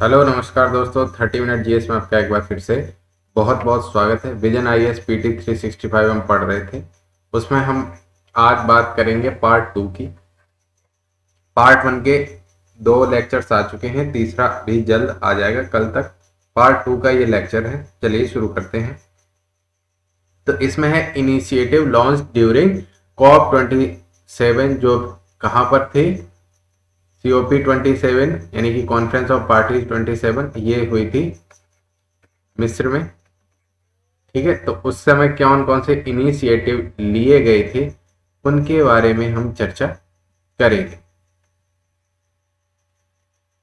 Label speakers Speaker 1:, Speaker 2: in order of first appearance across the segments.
Speaker 1: Hello नमस्कार दोस्तों, 30 minute GS में आपका एक बार फिर से बहुत बहुत स्वागत है। विजन आईएएस पीटी 365 हम पढ़ रहे थे, उसमें हम आज बात करेंगे पार्ट 2 की। पार्ट 1 के 2 लेक्चर्स आ चुके हैं, तीसरा भी जल्द आ जाएगा, कल तक। पार्ट 2 का ये लेक्चर है। चलिए शुरू करते हैं। तो इसमें है इनिशिएटिव लॉन्च ड्यूरिंग कॉप 27, जो कहाँ पर थी? COP27 यानी कि कॉन्फ्रेंस ऑफ पार्टीज 27, ये हुई थी मिस्र में। ठीक है, तो उस समय कौन कौन से इनिशिएटिव लिए गए थे उनके बारे में हम चर्चा करेंगे।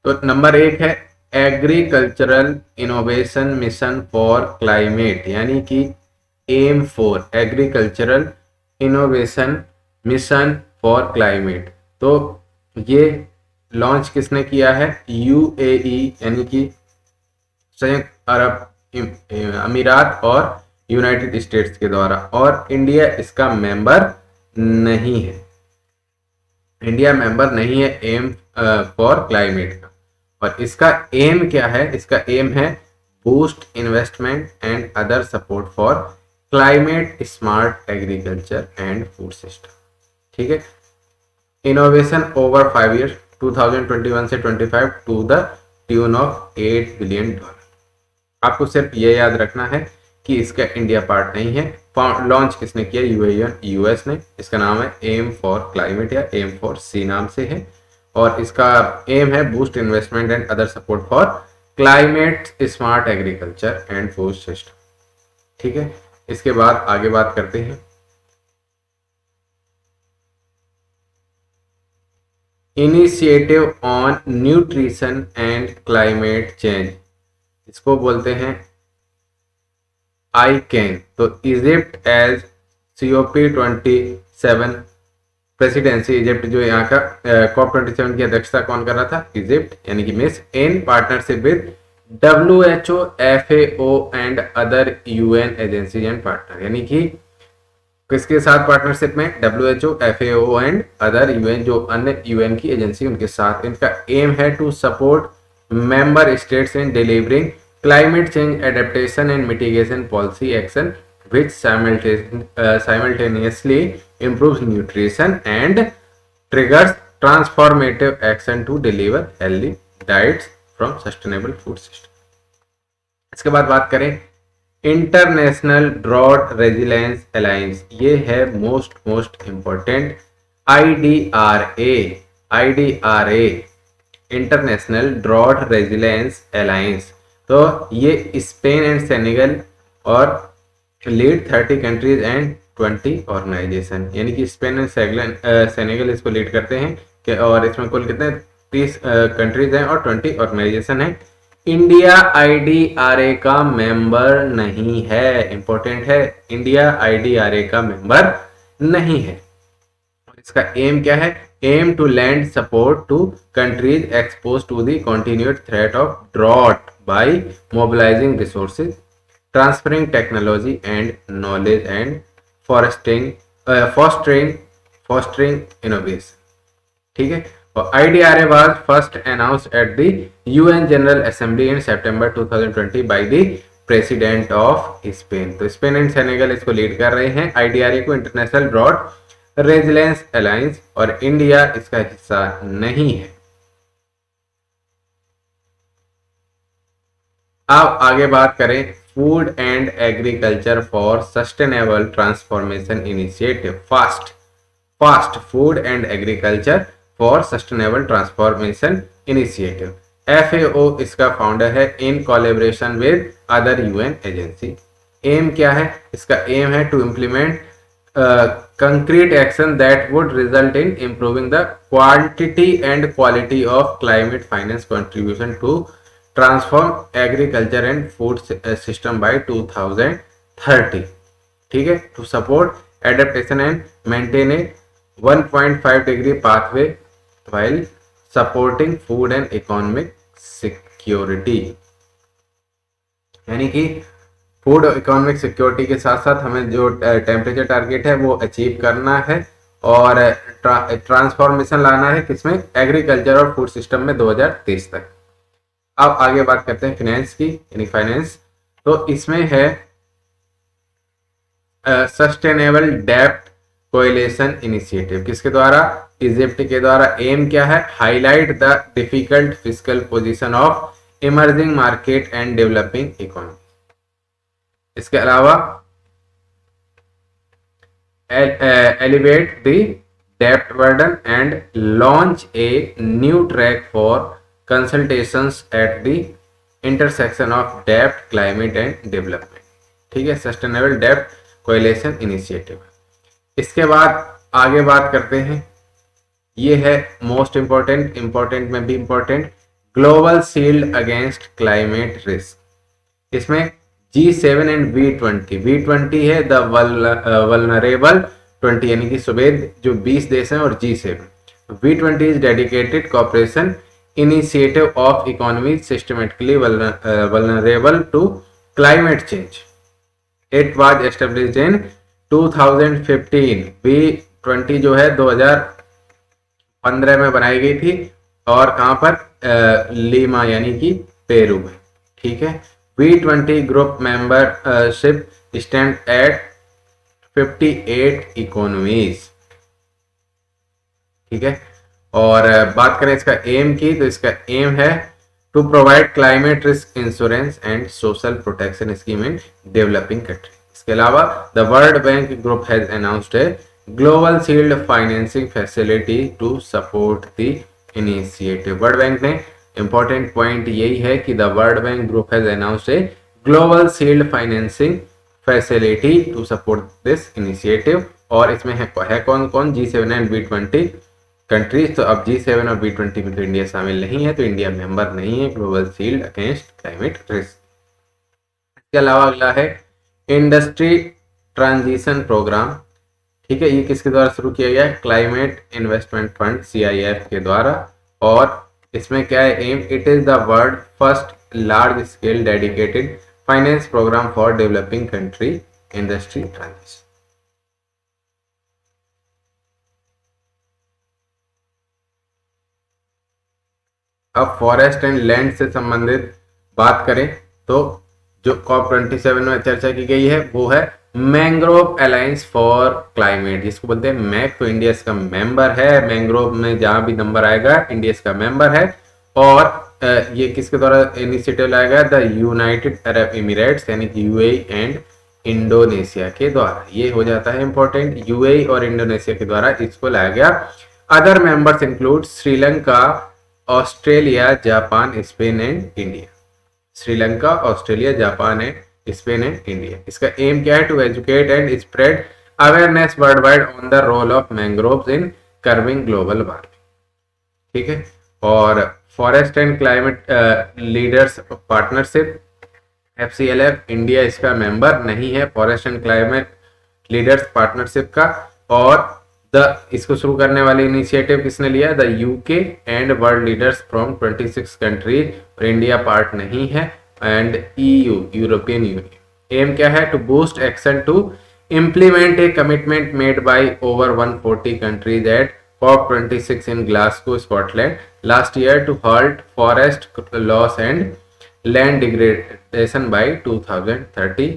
Speaker 1: तो नंबर 1 है agricultural innovation mission for climate, यानी कि M 4, agricultural innovation mission for climate. तो ये लॉन्च किसने किया है? यूएई यानी कि संयुक्त अरब अमीरात और यूनाइटेड स्टेट्स के द्वारा, और इंडिया इसका मेंबर नहीं है। इंडिया मेंबर नहीं है एम फॉर क्लाइमेट का। और इसका एम क्या है? इसका एम है boost investment and other support for climate smart agriculture and food system. ठीक है, इनोवेशन ओवर 5 ईयर्स 2021 से 25 to the tune of $8 billion. आपको सिर्फ ये याद रखना है कि इसका इंडिया पार्ट नहीं है। लॉन्च किसने किया? यूएस ने। इसका नाम है एम फॉर क्लाइमेट या एम फॉर सी नाम से है, और इसका एम है boost investment and other support for climate smart agriculture and food system. ठीक है, इसके बाद आगे बात करते हैं। Initiative on nutrition and climate change, इसको बोलते हैं आई कैन। तो Egypt as COP27 presidency, Egypt जो यहाँ का COP 27 की अध्यक्षता कौन कर रहा था? इजिप्ट यानी कि miss, in partnership with WHO, FAO and other UN agency and partner. यानी कि किसके साथ पार्टनरशिप में? WHO, FAO and other UN, जो अन्य UN की एजेंसी, उनके साथ। इनका एम है to support member states in delivering climate change adaptation and mitigation policy action which simultaneously improves nutrition and triggers transformative action to deliver healthy diets from sustainable food system। इसके बाद बात करें international drought resilience alliance, ये है most important. IDRA international drought resilience alliance. तो ये Spain and Senegal और lead 30 countries and 20 organization, यानी कि स्पेन एंड सेनेगल इसको लीड करते हैं और इसमें कुल कितने 30 कंट्रीज हैं और 20 ऑर्गेनाइजेशन है। इंडिया IDRA का मेंबर नहीं है, इंपॉर्टेंट है, इंडिया IDRA का मेंबर नहीं है। इसका एम क्या है? Aim to lend support to countries expose to the continued threat of drought by mobilizing resources, transferring technology and knowledge and fostering innovation। ठीक है, और IDRA was first announced at the UN General Assembly in September 2020 by the President of Spain। तो Spain and Senegal इसको lead कर रहे हैं IDRA को, international drought resilience alliance, और इंडिया इसका हिस्सा नहीं है। अब आगे बात करें food and agriculture for sustainable transformation initiative, fast food and agriculture for sustainable transformation initiative. FAO इसका फाउंडर है in collaboration with other UN agency. Aim क्या है? इसका एम है to implement concrete action that would result in improving the quantity and quality of climate finance contribution to transform agriculture and food system by 2030। ठीक है, to support adaptation and maintain a 1.5 degree pathway while supporting food and economic security। यानी कि food economic security के साथ साथ हमें जो temperature target है वो अचीव करना है और ट्रांसफॉर्मेशन लाना है किसमें? एग्रीकल्चर और फूड सिस्टम में 2030 तक। अब आगे बात करते हैं फाइनेंस की, यानी फाइनेंस। तो इसमें है सस्टेनेबल डेब्ट कोएलिशन इनिशिएटिव, किसके द्वारा? इजिप्ट के द्वारा। एम क्या है? Highlight the difficult physical position of emerging market and developing economy. इसके अलावा elevate the debt burden and launch a new track for consultations at the intersection of debt, climate and development। ठीक है, sustainable डेब्ट coalition initiative. इसके बाद आगे बात करते हैं, ये है मोस्ट इंपॉर्टेंट में भी important, global shield against climate risk. इसमें G7 एंड V20 है द वल्नरेबल 20, यानी कि सुबेद जो 20 देश हैं, और G7। V20 is dedicated cooperation initiative of economies systematically vulnerable to climate change. It was established in 2015। V20 जो है 2015 में बनाई गई थी, और कहां पर? लीमा यानी कि पेरू में। ठीक है, V20 group membership stand at 58 economies. ठीक है, और बात करें इसका एम की, तो इसका एम है to provide climate risk insurance and social protection scheme in developing country. इसके अलावा the world bank group has announced a global shield financing facility to support the initiative. World bank ने, important point यही है कि the world bank group has announced a global shield financing facility to support this initiative. और इसमें है कौन कौन? G7 and V20 countries. तो अब G7 और V20 में तो इंडिया शामिल नहीं है, तो इंडिया मेंबर नहीं है global shield against climate risk. इसके अलावा अगला है इंडस्ट्री ट्रांजिशन प्रोग्राम। ठीक है, ये किसके द्वारा शुरू किया गया है? क्लाइमेट इन्वेस्टमेंट फंड CIF के द्वारा। और इसमें क्या है aim? It is the world first large scale dedicated finance programme for developing country industry transition. अब फॉरेस्ट एंड लैंड से संबंधित बात करें तो जो COP27 में चर्चा की गई है वो है मैंग्रोव अलायंस फॉर क्लाइमेट, जिसको बोलते हैं मैक। तो इंडिया इसका मेंबर है, मैंग्रोव में जहां भी नंबर आएगा इंडिया इसका मेंबर है। और ये किसके द्वारा इनिशिएटिव लाया गया? द यूनाइटेड अरब एमिरेट्स यानी कि UAE एंड इंडोनेशिया के द्वारा। ये हो जाता है इंपॉर्टेंट, UAE और इंडोनेशिया के द्वारा इसको लाया गया। Other members include Sri Lanka, Australia, Japan, Spain and India. Sri Lanka, Australia, Japan and Spain and India. इसका एम क्या है? To educate and spread awareness world wide on the role of mangroves in curbing global warming. ठीक है, और forest and climate leaders partnership FCLF, India इसका member नहीं है forest and climate leaders partnership का। और इसको शुरू करने वाले इनिशिएटिव किसने लिया? The UK and world leaders from 26 countries, और इंडिया पार्ट नहीं है, and EU European Union. Aim क्या है? To boost action to implement a commitment made by over 140 countries at COP26 in Glasgow, Scotland last year to halt forest loss and land degradation by 2030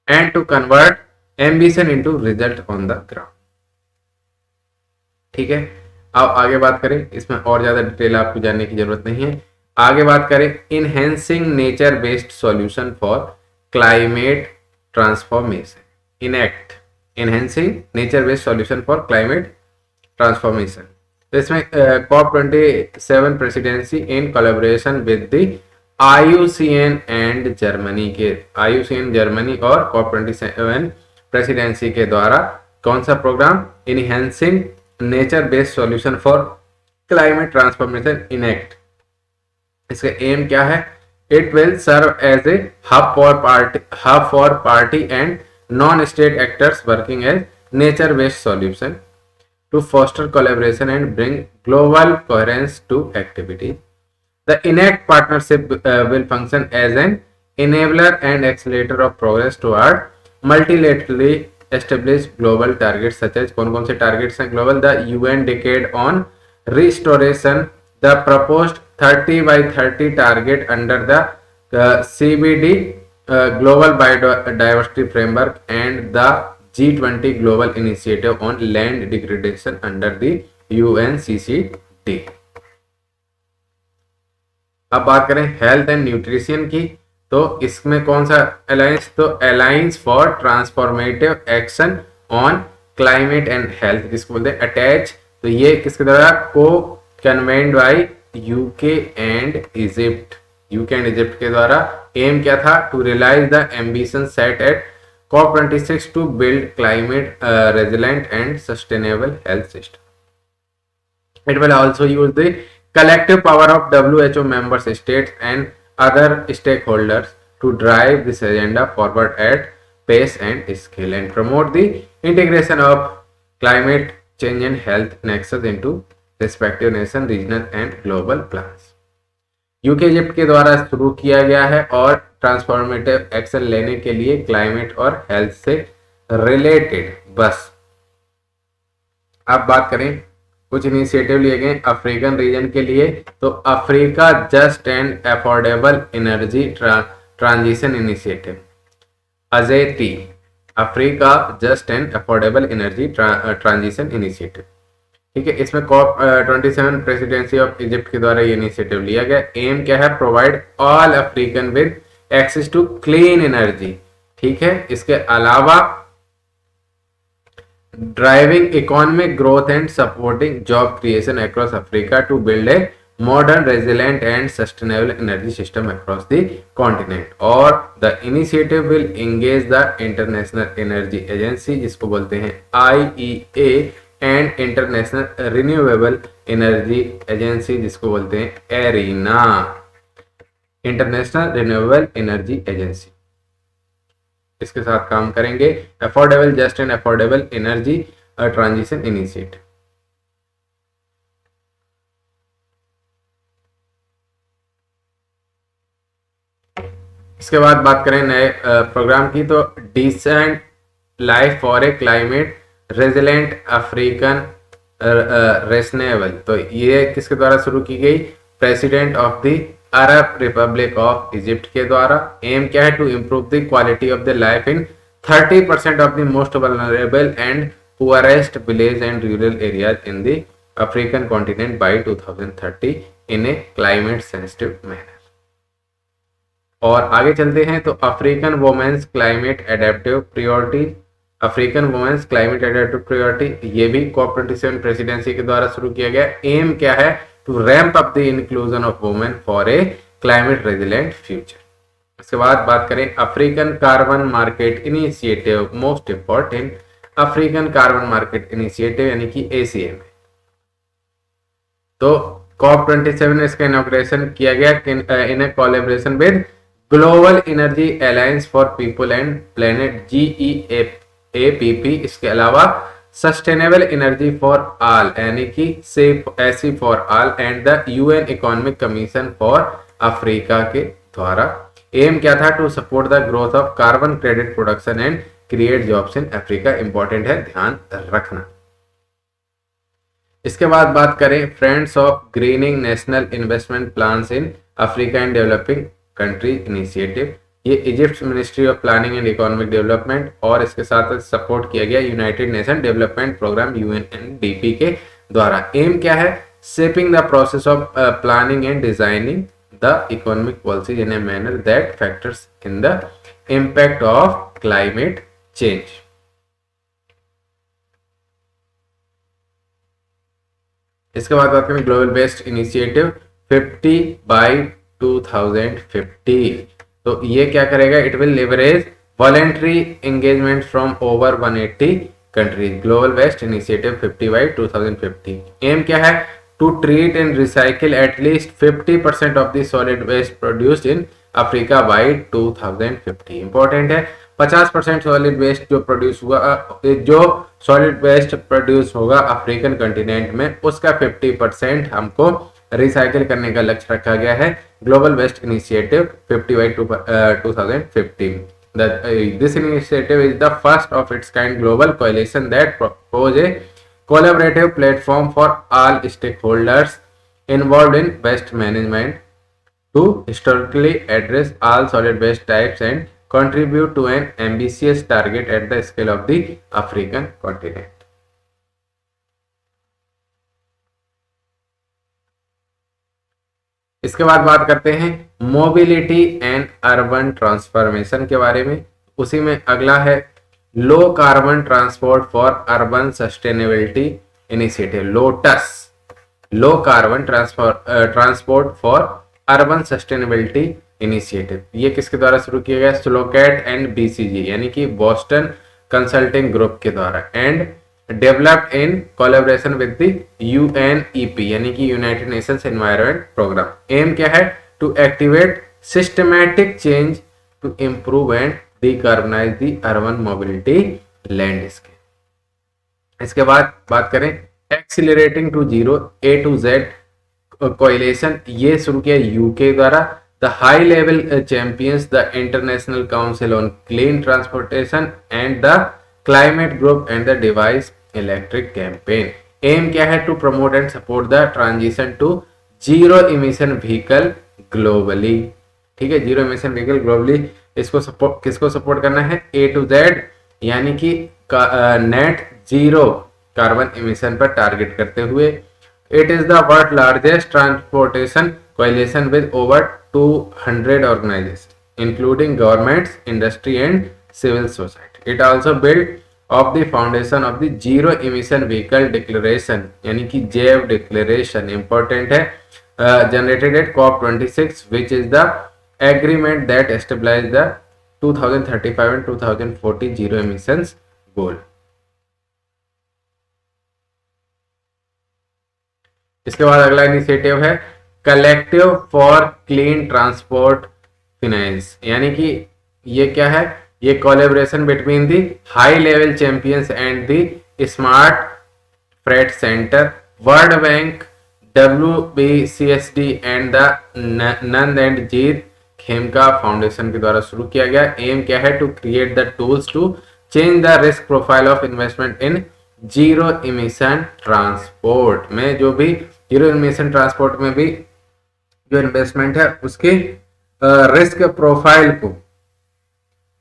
Speaker 1: and to convert ambition into result on the ground। ठीक है, अब आगे बात करें, इसमें और ज्यादा detail आपको जानने की जरूरत नहीं है। आगे बात करें enhancing nature based solution for climate transformation. Enact, enhancing nature based solution for climate transformation. तो इसमें COP27 presidency in collaboration with the IUCN and Germany के, IUCN जर्मनी और COP27 प्रेसिडेंसी के द्वारा कौन सा programme? Enhancing nature based solution for climate transformation enact. इसका aim क्या है? It will serve as a hub for party and non state actors working as nature based solution to foster collaboration and bring global coherence to activity. The INECT partnership will function as an enabler and accelerator of progress toward multilaterally established global targets such as कौन कौन से targets हैं global? The UN Decade on Restoration, the proposed 30 by 30 target under the CBD Global Biodiversity Framework and the G20 Global Initiative on Land Degradation under the UNCCD। अब बात करें health and nutrition की, तो इसमें कौन सा alliance, तो alliance for transformative action on climate and health, जिसको बोलते हैं अटैच। तो ये किसके द्वारा को convened by UK and Egypt, UK and Egypt के द्वारा। एम क्या था, to realize the ambition set at COP26 to build climate resilient and sustainable health system. It will also use the collective power of WHO member states and other stakeholders to drive this agenda forward at pace and scale and promote the integration of climate change and health nexus into respective nation, regional and global plans। UK Egypt के द्वारा शुरू किया गया है और transformative action लेने के लिए क्लाइमेट और हेल्थ से रिलेटेड। बस अब बात करें कुछ इनिशिएटिव लिए गए अफ्रीकन रीजन के लिए, तो Africa just and affordable energy transition initiative, अजेटी, Africa just and affordable energy transition initiative. ठीक है, इसमें COP27 प्रेसिडेंसी ऑफ इजिप्ट के द्वारा ये इनिशिएटिव लिया गया। एम क्या है, provide all African with access to clean energy. ठीक है, इसके अलावा driving economic growth and supporting job creation across Africa to build a modern, resilient and sustainable energy system across the continent। और the initiative will engage the International Energy Agency, जिसको बोलते हैं IEA, and International Renewable Energy Agency, जिसको बोलते हैं IRENA, international renewable energy agency. इसके साथ काम करेंगे affordable just and affordable energy transition initiative. इसके बाद बात करें नए प्रोग्राम की, तो decent life for a climate resilient African reasonable. तो ये किसके द्वारा शुरू की गई, president of the Arab republic of Egypt के द्वारा। एम क्या है, to improve the quality of the life in 30% of the most vulnerable and poorest village and rural areas in the African continent by 2030 in a climate sensitive manner. और आगे चलते हैं, तो African women's climate adaptive priority, African women's climate adaptive priority, ये भी COP27 presidency के द्वारा शुरू किया गया। एम क्या है, to ramp up the inclusion of women for a climate resilient future। इसके बाद बात करें African carbon market initiative, most important African carbon market initiative यानी कि ACM। तो COP27 में इसका इनॉग्रेशन किया गया in a collaboration with global energy alliance for people and planet GEAPP। इसके अलावा सस्टेनेबल एनर्जी फॉर ऑल यानी कि सेफ ऐसी for all and the UN economic commission for Africa के द्वारा। एम क्या था, to support the growth of carbon credit production and create jobs in Africa. Important है, ध्यान रखना। इसके बाद बात करें friends of greening national investment plans in Africa and developing country initiative. ये Egypt ministry of planning and economic development और इसके साथ सपोर्ट किया गया united nation development programme UNDP के द्वारा। एम क्या है, shaping the process of planning and designing the economic policy in a manner that factors in the impact of climate change. इसके बाद बात करें ग्लोबल बेस्ड इनिशिएटिव 50 by 2050। तो ये क्या करेगा, it will leverage voluntary engagement from over 180 countries. Global waste initiative 50 by 2050। Aim क्या है, to treat and recycle at least 50% of the solid waste produced in Africa by 2050। Important है, 50% solid waste जो produce हुआ, जो सॉलिड वेस्ट प्रोड्यूस होगा African continent में, उसका 50% हमको रिसाइकिल करने का लक्ष्य रखा गया है। Global waste initiative 50 by 2050। This initiative is the first of its kind global coalition that propose a collaborative platform for all stakeholders involved in waste management to historically address all solid waste types and contribute to an ambitious target at the scale of the African continent. इसके बाद बात करते हैं mobility and urban transformation के बारे में। उसी में अगला है low carbon transport for urban sustainability initiative, lotus, low carbon transport for urban sustainability initiative. ये किसके द्वारा शुरू किया गया? स्लोकैट एंड बीसीजी यानी कि बोस्टन कंसल्टिंग ग्रुप के द्वारा, and developed in collaboration with the UNEP यानी कि United Nations Environment Programme. Aim क्या है? To activate systematic change to improve and decarbonize the urban mobility landscape. इसके बाद बात करें accelerating to zero A to Z coalition, ये शुरू किया यूके द्वारा। The high level champions the international council on clean transportation and the climate group and the device electric campaign. Aim क्या है? To promote and support the transition to zero emission vehicle globally. ठीक है, zero emission vehicle globally, इसको support, किसको support करना है? A to Z यानी कि नेट जीरो कार्बन इमिशन पर टारगेट करते हुए। It is the world largest transportation coalition with over 200 organization including governments, industry and civil society. It also built of the foundation of the Zero Emission Vehicle Declaration यानी कि JEV Declaration, important है, generated at COP26 which is the agreement that established the 2035 and 2040 zero emissions goal. इसके बाद अगला initiative है collective for clean transport finance, यानी कि ये क्या है? ये collaboration between the high level champions and the smart freight centre, world bank, WBCSD and the Nand and Jeet Khemka foundation के द्वारा शुरू किया गया। एम क्या है? To create the tools to change the risk profile of investment in zero emission transport में, जो भी जीरो इमिशन ट्रांसपोर्ट में भी जो इन्वेस्टमेंट है उसके रिस्क प्रोफाइल को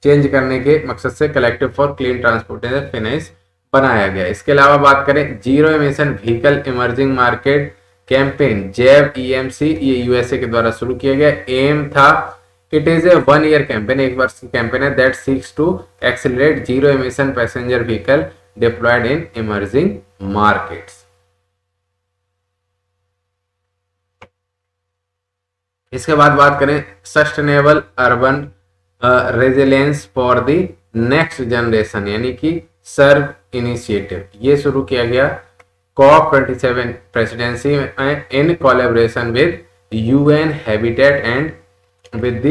Speaker 1: चेंज करने के मकसद से collective for clean transportation finance बनाया गया। इसके अलावा बात करें zero emission vehicle emerging market campaign, ZEV EMC, ये यूएसए के द्वारा शुरू किया गया। एम था, it is a 1 year campaign, एक वर्ष की कैंपेन है, that seeks to accelerate zero emission passenger vehicle deployed in emerging markets. इसके बाद बात करें sustainable urban resilience for the next generation यानी कि सर्व इनिशिएटिव, ये शुरू किया गया COP27 presidency in collaboration with UN habitat and with the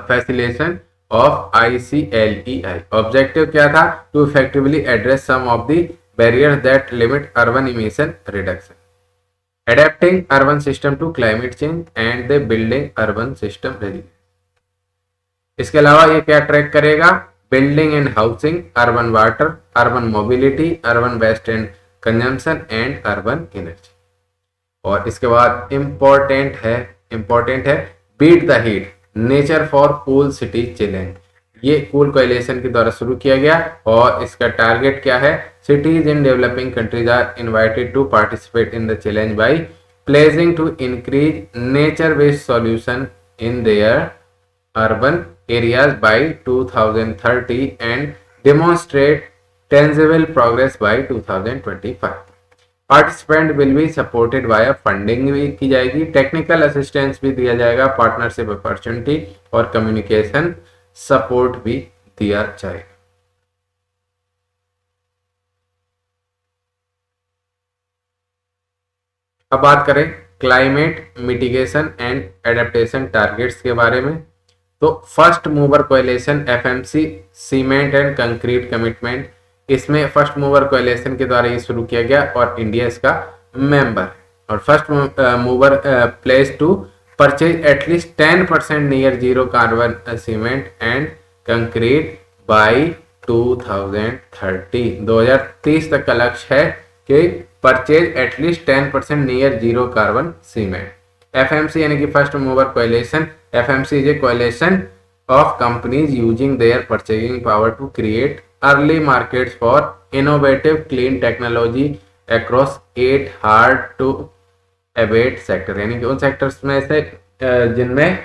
Speaker 1: facilitation of ICLEI। Objective क्या था? To effectively address some of the barriers that limit urban emission reduction, adapting urban system to climate change and the building urban system resilience। इसके अलावा ये क्या track करेगा? Building and housing, urban water, urban mobility, urban waste and consumption and urban energy. और इसके बाद important है beat the heat nature for cool city challenge, ये कूल कोएलिशन के द्वारा शुरू किया गया और इसका टारगेट क्या है? Cities in developing countries are invited to participate in the challenge by pledging to increase nature based solution in their urban areas by 2030 and demonstrate tangible progress by 2025। Participant will be supported by funding भी की जाएगी, technical assistance भी दिया जाएगा, partnership opportunity और communication support भी दिया जाएगा। अब बात करें climate mitigation and adaptation targets के बारे में, तो first mover coalition FMC cement and concrete commitment, इसमें फर्स्ट मूवर कोएलिशन के द्वारा ये शुरू किया गया और इंडिया इसका मेंबर है। और first mover place to purchase at least 10% near zero carbon cement and concrete by 2030 तक का लक्ष्य है कि purchase at least 10% near zero carbon cement. FMC यानी कि first mover coalition. FMC is a coalition of companies using their purchasing power to create early markets for innovative clean technology across 8 hard to abate sector, यानी कि उन sectors में से जिनमें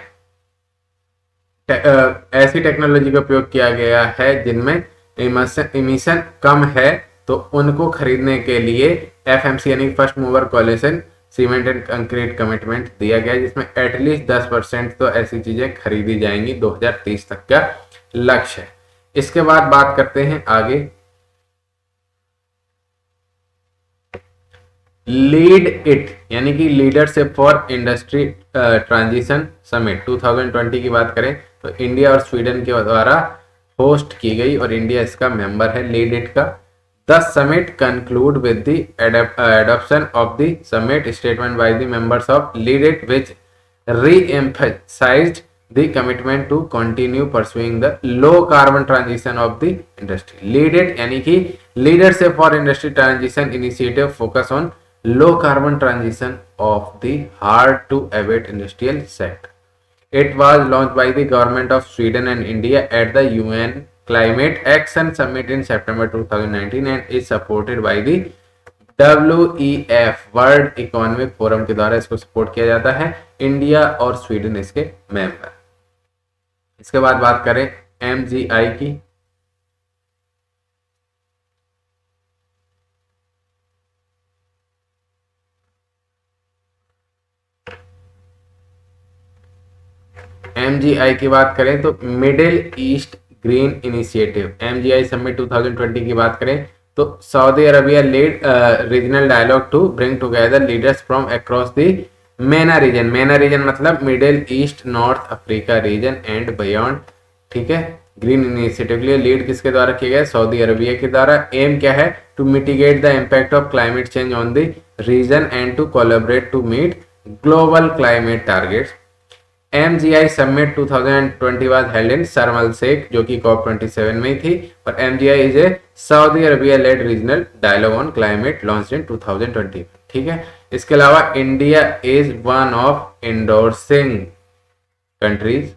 Speaker 1: ऐसी technology का उपयोग किया गया है जिनमें इमिशन कम है, तो उनको खरीदने के लिए एफएमसी यानी first mover coalition cement and concrete commitment दिया गया, जिसमें एटलीस्ट 10% तो ऐसी चीजें खरीदी जाएंगी 2030 तक का लक्ष्य है। इसके बाद बात करते हैं आगे, लीड इट यानी कि leadership for industry transition summit 2020 की बात करें तो इंडिया और स्वीडन के द्वारा होस्ट की गई और इंडिया इसका मेंबर है लीड इट का। The summit conclude with the adoption of the summit statement by the members of Lead It, which re-emphasized the commitment to continue pursuing the low carbon transition of the industry. Lead It यानी कि Leadership for Industry Transition Initiative focus on low carbon transition of the hard to abate industrial sector. It was launched by the government of Sweden and India at the UN Climate Action Summit in September 2019 and is supported by the WEF World Economic Forum के द्वारा इसको support किया जाता है। India और Sweden इसके member. इसके बाद बात करें MGI की, MGI की बात करें तो Middle East green initiative. MGI summit 2020 की बात करें तो Saudi Arabia lead regional dialogue to bring together leaders from across the MENA region. MENA region मतलब Middle East, North Africa region and beyond. ठीक है, ग्रीन इनिशिएटिव के लिए lead किसके द्वारा किया गया? सऊदी अरबिया के द्वारा। एम क्या है? To mitigate the impact of climate change on the region and to collaborate to meet global climate targets. MGI Summit 2020 was held in Sharm el Sheikh जो कि COP27 में ही थी और MGI is a Saudi Arabia led regional dialogue on climate launched in 2020। ठीक है, इसके अलावा India is one of endorsing countries।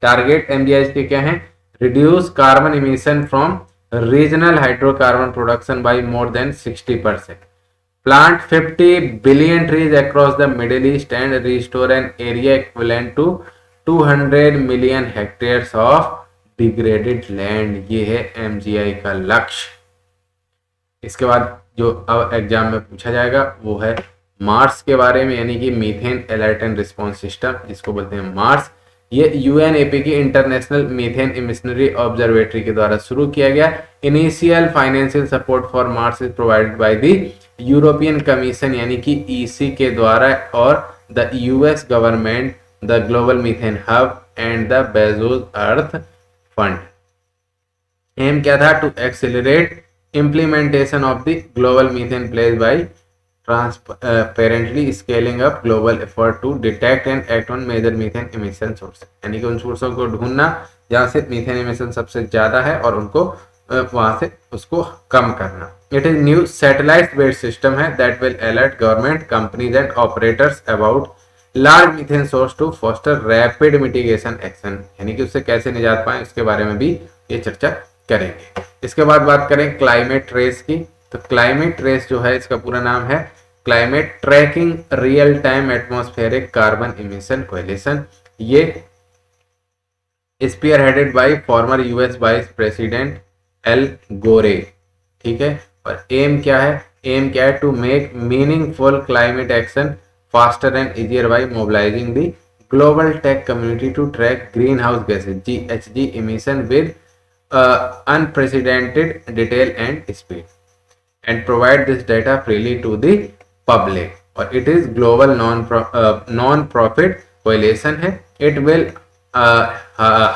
Speaker 1: Target MGI के क्या है? reduce carbon emission from regional hydrocarbon production by more than 60%, plant 50 billion trees across the Middle East and restore an area equivalent to 200 million hectares of degraded land। ये है MGI का लक्ष्य। इसके बाद जो अब एग्जाम में पूछा जाएगा वो है मार्स के बारे में, यानी कि methane alert and response system जिसको बोलते हैं मार्स। ये UNEP की इंटरनेशनल मीथेन इमिशनरी ऑब्जर्वेटरी के द्वारा शुरू किया गया। Initial financial support for MARS is provided by the European Commission यानी कि EC के द्वारा और the US government, the global methane hub and the Bezos Earth Fund. Aim क्या था? To accelerate implementation of the global methane pledge by transparently scaling up global effort to detect and act on major methane emission sources, यानी कि उन सोर्सों को ढूंढना जहां से methane emission सबसे ज्यादा है और उनको वहां से उसको कम करना। It is new satellite based system है that will alert government, companies and operators about large methane source to foster rapid mitigation action, यानी कि उससे कैसे निजात पाएं इसके बारे में भी ये चर्चा करेंगे। इसके बाद बात करें क्लाइमेट ट्रेस की, तो क्लाइमेट ट्रेस जो है इसका पूरा नाम है climate tracking real time atmospheric carbon emission coalition. ये spearheaded by former US vice president Al Gore. ठीक है, और एम क्या है? एम क्या है? To make meaningful climate action faster and easier by mobilizing the global tech community to track greenhouse gases GHG emission with unprecedented detail and speed and provide this data freely to the public, और it is global non-profit coalition है। it will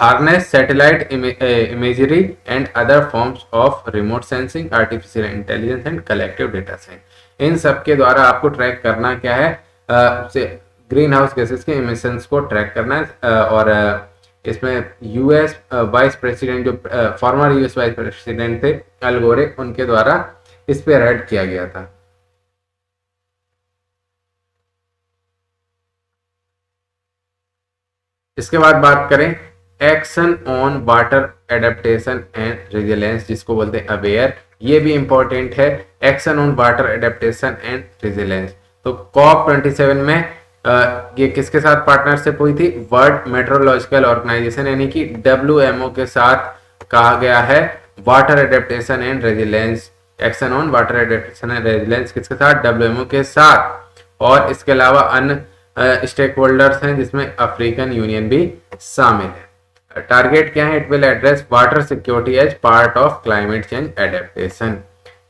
Speaker 1: harness satellite imagery and other forms of remote sensing, artificial intelligence and collective data science। इन सब के द्वारा आपको track करना क्या है? Green house gases के इमिशंस को ट्रैक करना है और इसमें US वाइस प्रेसिडेंट जो फॉर्मर US वाइस प्रेसिडेंट थे अल गोरे, उनके द्वारा इस पे हेड किया गया था। इसके बाद बात करें action on water adaptation and resilience, जिसको बोलते हैं अवेयर, ये भी इंपॉर्टेंट है। Action on water adaptation and resilience, तो कॉप 27 में ये किसके साथ पार्टनरशिप हुई थी? वर्ल्ड मेट्रोलॉजिकल ऑर्गेनाइजेशन यानी कि WMO के साथ कहा गया है water adaptation and resilience. Action on water adaptation and resilience किसके साथ? WMO के साथ। और इसके अलावा अन्य स्टेक होल्डर्स हैं जिसमें अफ्रीकन यूनियन भी शामिल है। टारगेट क्या है? It will address water security as part of climate change adaptation,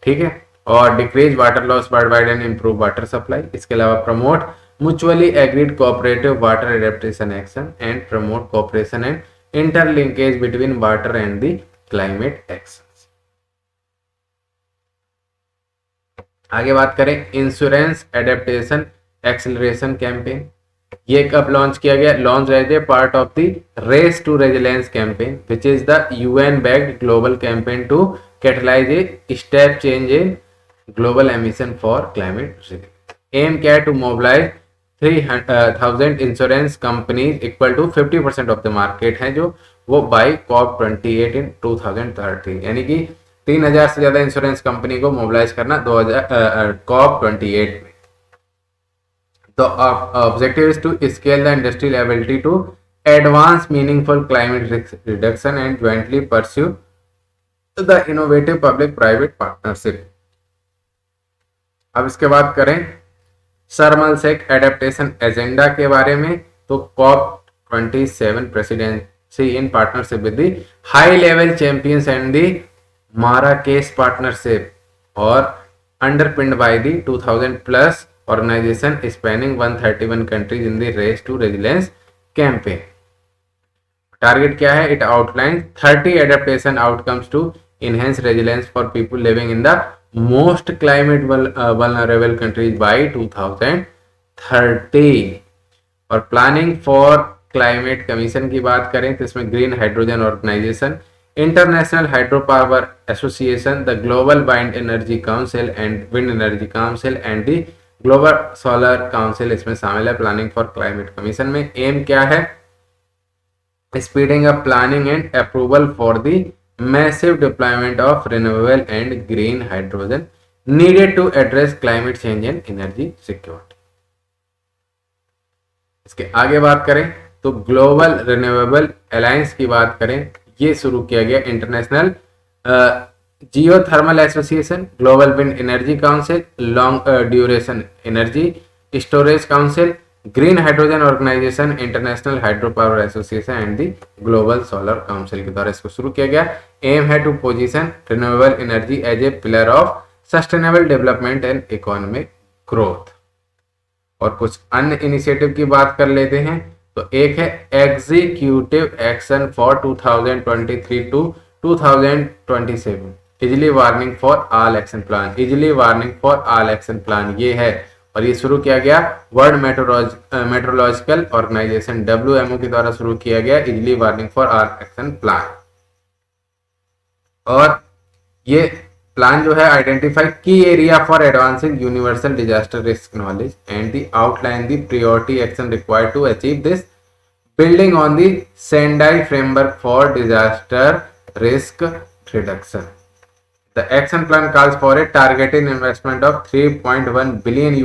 Speaker 1: ठीक है, और decrease water loss world wide and improve water supply. इसके अलावा promote mutually agreed cooperative water adaptation action and promote cooperation and interlinkage between water and the climate actions। आगे बात करें insurance adaptation acceleration campaign, ये कब launch किया गया? Launch as a part of the race to resilience campaign which is the UN backed global campaign to catalyze a step change in global emission for climate risk. Aim क्या है? To mobilize 3,000 insurance companies equal to 50% of the market है जो वो by corp 28 इन 2030, यानी कि 3,000 से ज्यादा insurance company को मोबिलाइज करना 2000 कॉप 28 में। तो objective is to scale the industrial ability to advance meaningful climate risk reduction and jointly pursue the innovative public private partnership. अब इसके बाद करें शर्म शेख एडेप्टेशन एजेंडा के बारे में, तो COP 27 presidency in partnership with the high level champions and the Marrakesh partnership और underpinned by the 2000 plus organisation spanning 131 countries in the race to resilience campaign. Target क्या है? It outline 30 adaptation outcomes to enhance resilience for people living in the most climate vulnerable countries by 2030। और planning for climate commission की बात करें तो इसमें green hydrogen organisation, international hydro power association, the global wind energy council and wind energy council and the global solar council इसमें शामिल है। Planning for climate commission में एम क्या है? Speeding up planning and approval for the massive deployment of renewable and green hydrogen needed to address climate change and energy security। इसके आगे बात करें तो ग्लोबल रिन्यूएबल अलायंस की बात करें, ये शुरू किया गया international geothermal association, global wind energy council, long duration energy storage council, green hydrogen organisation, international hydro power association and the global solar council के द्वारा इसको शुरू किया गया। एम है to position renewable energy as a pillar of sustainable development and economic growth. और कुछ अन्य इनिशिएटिव की बात कर लेते हैं, तो एक है executive action for 2023 to 2027 early warning for all action plan. Early warning for all action plan ये है और ये शुरू किया गया वर्ल्ड मेट्रोलॉजिकल ऑर्गेनाइजेशन WMO के द्वारा शुरू किया गया early warning for all action plan. और ये प्लान जो है identify key area for advancing universal disaster risk knowledge and the outline the priority action required to achieve this building on the Sendai framework for disaster risk reduction. The action plan calls for a targeted investment of $3.1 billion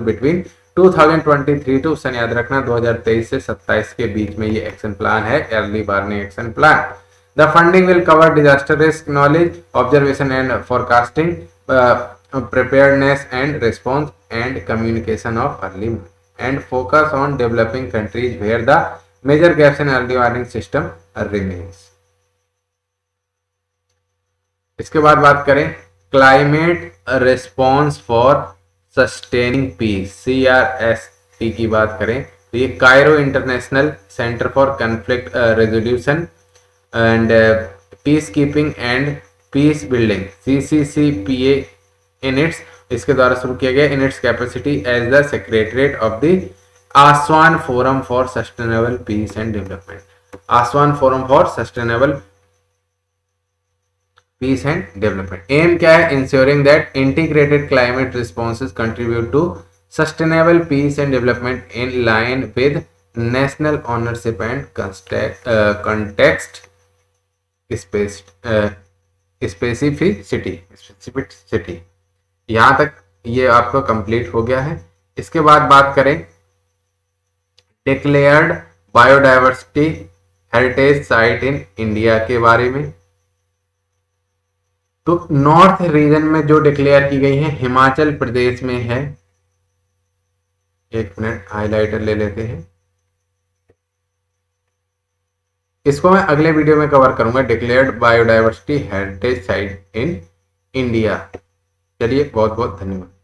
Speaker 1: between 2023 to सन याद रखना 2023 से 27 के बीच में ये action plan है, early warning action plan. The funding will cover disaster risk knowledge, observation and forecasting, preparedness and response and communication of early and focus on developing countries where the major gaps in early warning system remains. इसके बाद बात करें climate response for sustaining peace CRSP की बात करें तो ये Cairo international centre for conflict resolution and peace keeping and peace building CCCPA in its इसके द्वारा शुरू किया गया in its capacity as the secretariat of the Aswan forum for sustainable peace and development. Aswan forum for sustainable peace and development. Aim क्या है? Ensuring that integrated climate responses contribute to sustainable peace and development in line with national ownership and context specificity. यहाँ तक ये आपका complete हो गया है। इसके बाद बात करें declared biodiversity heritage site in India के बारे में। तो नॉर्थ रीजन में जो डिक्लेयर की गई है हिमाचल प्रदेश में है। एक मिनट हाइलाइटर ले लेते हैं, इसको मैं अगले वीडियो में कवर करूंगा, declared biodiversity heritage site in India. चलिए बहुत बहुत धन्यवाद।